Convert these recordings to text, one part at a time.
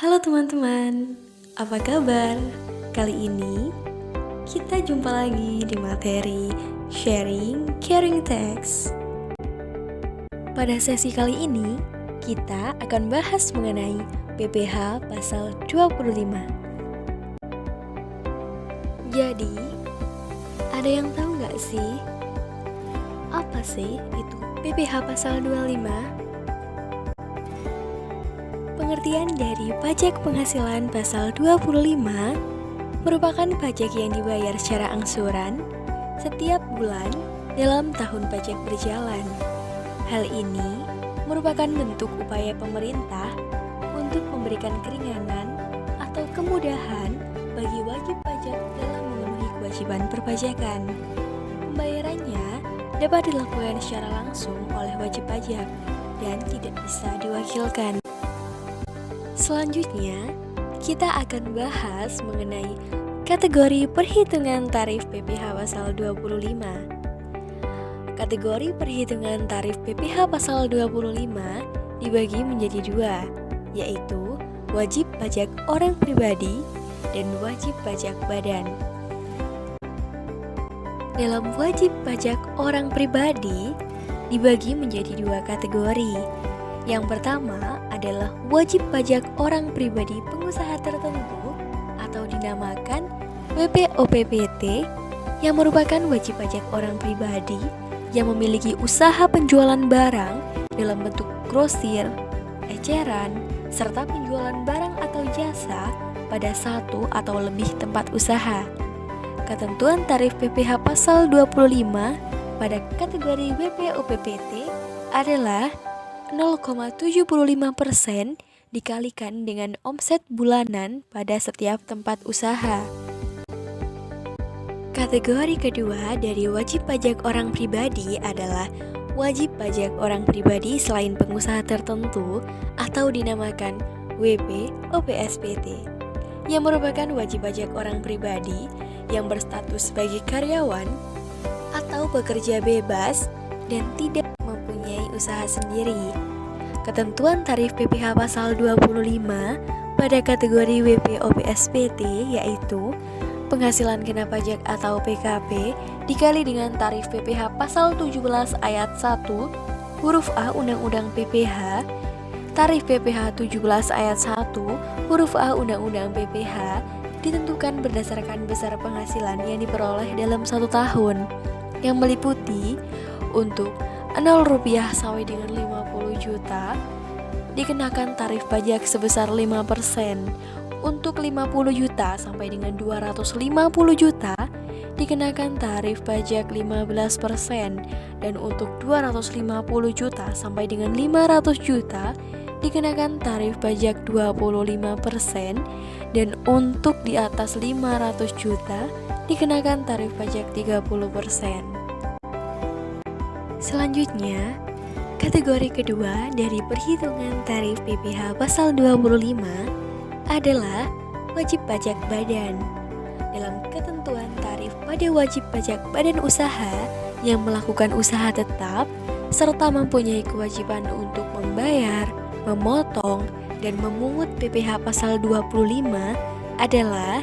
Halo teman-teman, apa kabar? Kali ini kita jumpa lagi di materi Sharing Caring Text. Pada sesi kali ini, kita akan bahas mengenai PPH pasal 25. Jadi, ada yang tahu nggak sih? Apa sih itu PPH pasal 25? Pengertian dari pajak penghasilan pasal 25 merupakan pajak yang dibayar secara angsuran setiap bulan dalam tahun pajak berjalan. Hal ini merupakan bentuk upaya pemerintah untuk memberikan keringanan atau kemudahan bagi wajib pajak dalam memenuhi kewajiban perpajakan. Pembayarannya dapat dilakukan secara langsung oleh wajib pajak dan tidak bisa diwakilkan. Selanjutnya, kita akan bahas mengenai kategori perhitungan tarif PPH pasal 25. Kategori perhitungan tarif PPH pasal 25 dibagi menjadi dua, yaitu wajib pajak orang pribadi dan wajib pajak badan. Dalam wajib pajak orang pribadi dibagi menjadi dua kategori. Yang pertama adalah wajib pajak orang pribadi pengusaha tertentu atau dinamakan WPOPPT yang merupakan wajib pajak orang pribadi yang memiliki usaha penjualan barang dalam bentuk grosir, eceran, serta penjualan barang atau jasa pada satu atau lebih tempat usaha. Ketentuan tarif PPH pasal 25 pada kategori WPOPPT adalah 0,75% dikalikan dengan omset bulanan pada setiap tempat usaha. Kategori kedua dari wajib pajak orang pribadi adalah wajib pajak orang pribadi selain pengusaha tertentu atau dinamakan WP/OPSPT yang merupakan wajib pajak orang pribadi yang berstatus sebagai karyawan atau pekerja bebas dan tidak mempunyai usaha sendiri. Ketentuan tarif PPH pasal 25 pada kategori WP/OPSPT yaitu penghasilan kena pajak atau PKP dikali dengan tarif PPH pasal 17 ayat 1 huruf A Undang-Undang PPH, tarif PPH 17 ayat 1 huruf A Undang-Undang PPH ditentukan berdasarkan besar penghasilan yang diperoleh dalam 1 tahun yang meliputi untuk 0 rupiah sampai dengan 50 juta dikenakan tarif pajak sebesar 5%. Untuk 50 juta sampai dengan 250 juta dikenakan tarif pajak 15%, dan untuk 250 juta sampai dengan 500 juta dikenakan tarif pajak 25%, dan untuk di atas 500 juta dikenakan tarif pajak 30%. Selanjutnya, kategori kedua dari perhitungan tarif PPH pasal 25 adalah wajib pajak badan. Dalam ketentuan tarif pada wajib pajak badan usaha yang melakukan usaha tetap serta mempunyai kewajiban untuk membayar, memotong, dan memungut PPH pasal 25 adalah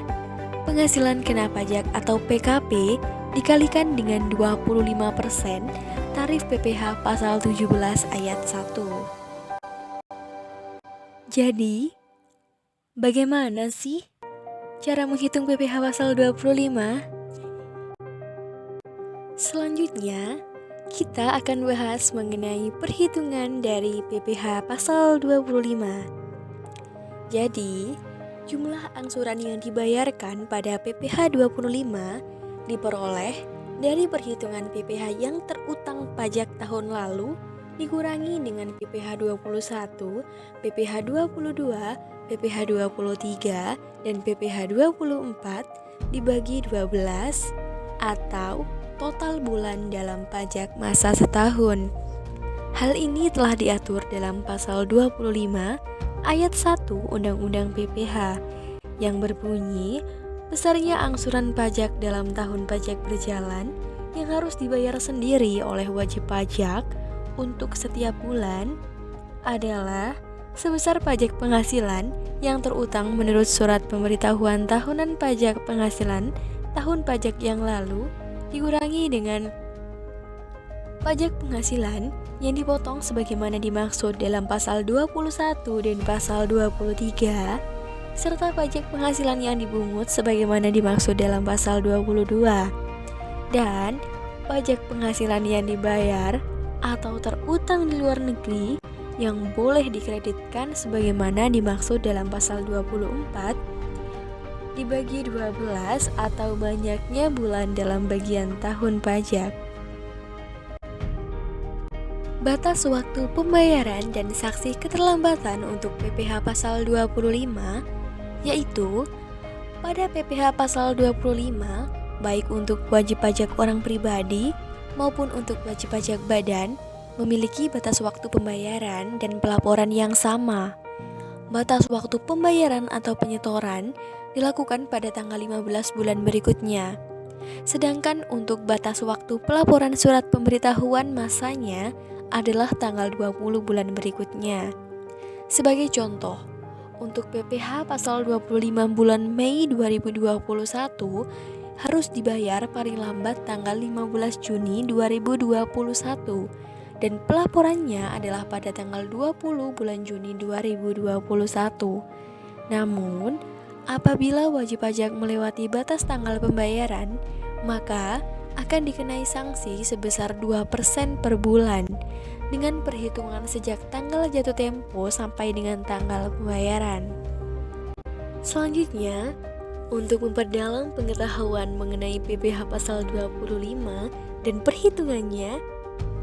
penghasilan kena pajak atau PKP dikalikan dengan 25% tarif PPH pasal 17 ayat 1. Jadi, bagaimana sih cara menghitung PPH pasal 25? Selanjutnya, kita akan bahas mengenai perhitungan dari PPH pasal 25. Jadi, jumlah angsuran yang dibayarkan pada PPH 25 diperoleh dari perhitungan PPH yang terutang pajak tahun lalu dikurangi dengan PPH 21, PPH 22, PPH 23, dan PPH 24 dibagi 12 atau total bulan dalam pajak masa setahun. Hal ini telah diatur dalam pasal 25 ayat 1 Undang-Undang PPH yang berbunyi besarnya angsuran pajak dalam tahun pajak berjalan yang harus dibayar sendiri oleh wajib pajak untuk setiap bulan adalah sebesar pajak penghasilan yang terutang menurut Surat Pemberitahuan Tahunan Pajak Penghasilan tahun pajak yang lalu dikurangi dengan pajak penghasilan yang dipotong sebagaimana dimaksud dalam pasal 21 dan pasal 23 serta pajak penghasilan yang dibungut sebagaimana dimaksud dalam pasal 22 dan pajak penghasilan yang dibayar atau terutang di luar negeri yang boleh dikreditkan sebagaimana dimaksud dalam pasal 24 dibagi 12 atau banyaknya bulan dalam bagian tahun pajak. Batas waktu pembayaran dan saksi keterlambatan untuk PPh pasal 25 yaitu pada PPh pasal 25 baik untuk wajib pajak orang pribadi maupun untuk wajib pajak badan memiliki batas waktu pembayaran dan pelaporan yang sama. Batas waktu pembayaran atau penyetoran dilakukan pada tanggal 15 bulan berikutnya. Sedangkan untuk batas waktu pelaporan surat pemberitahuan masanya adalah tanggal 20 bulan berikutnya. Sebagai contoh, untuk PPh pasal 25 bulan Mei 2021 harus dibayar paling lambat tanggal 15 Juni 2021 dan pelaporannya adalah pada tanggal 20 bulan Juni 2021. Namun, apabila wajib pajak melewati batas tanggal pembayaran, maka akan dikenai sanksi sebesar 2% per bulan dengan perhitungan sejak tanggal jatuh tempo sampai dengan tanggal pembayaran. Selanjutnya, untuk memperdalam pengetahuan mengenai PPh pasal 25 dan perhitungannya,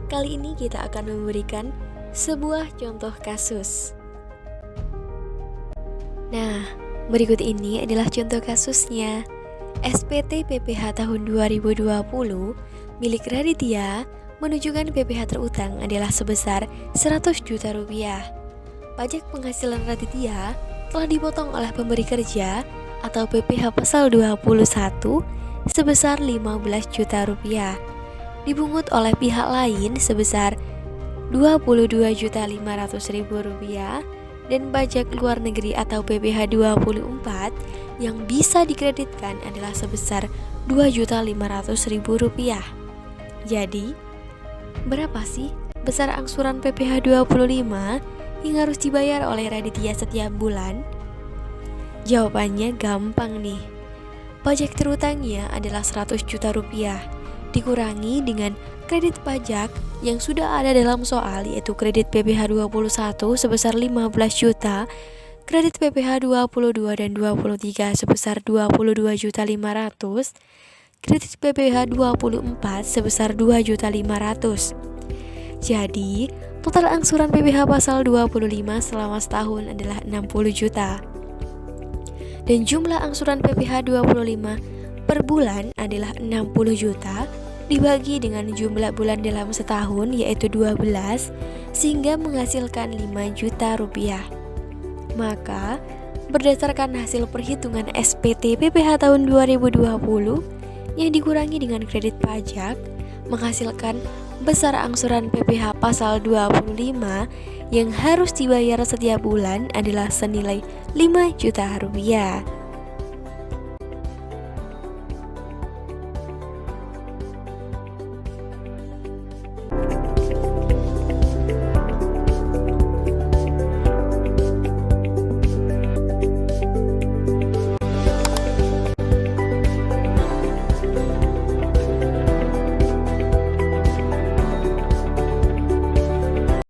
kali ini kita akan memberikan sebuah contoh kasus. Nah, berikut ini adalah contoh kasusnya. SPT PPh tahun 2020 milik Raditya menunjukkan PPh terutang adalah sebesar 100 juta rupiah. Pajak penghasilan Raditya telah dipotong oleh pemberi kerja atau PPh pasal 21 sebesar 15 juta rupiah. Dibungut oleh pihak lain sebesar Rp22.500.000 dan pajak luar negeri atau PPh 24 yang bisa dikreditkan adalah sebesar Rp2.500.000. Jadi, berapa sih besar angsuran PPh 25 yang harus dibayar oleh Raditya setiap bulan? Jawabannya gampang nih. Pajak terutangnya adalah 100 juta rupiah dikurangi dengan kredit pajak yang sudah ada dalam soal, yaitu kredit PPh 21 sebesar 15 juta, kredit PPh 22 dan 23 sebesar 22.500.000, kredit PPh 24 sebesar 2.500.000. Jadi, total angsuran PPh pasal 25 selama setahun adalah 60 juta. Dan jumlah angsuran PPh 25 per bulan adalah 60 juta dibagi dengan jumlah bulan dalam setahun yaitu 12 sehingga menghasilkan 5 juta rupiah. Maka berdasarkan hasil perhitungan SPT PPh tahun 2020 yang dikurangi dengan kredit pajak menghasilkan besar angsuran PPh pasal 25 yang harus dibayar setiap bulan adalah senilai 5 juta rupiah.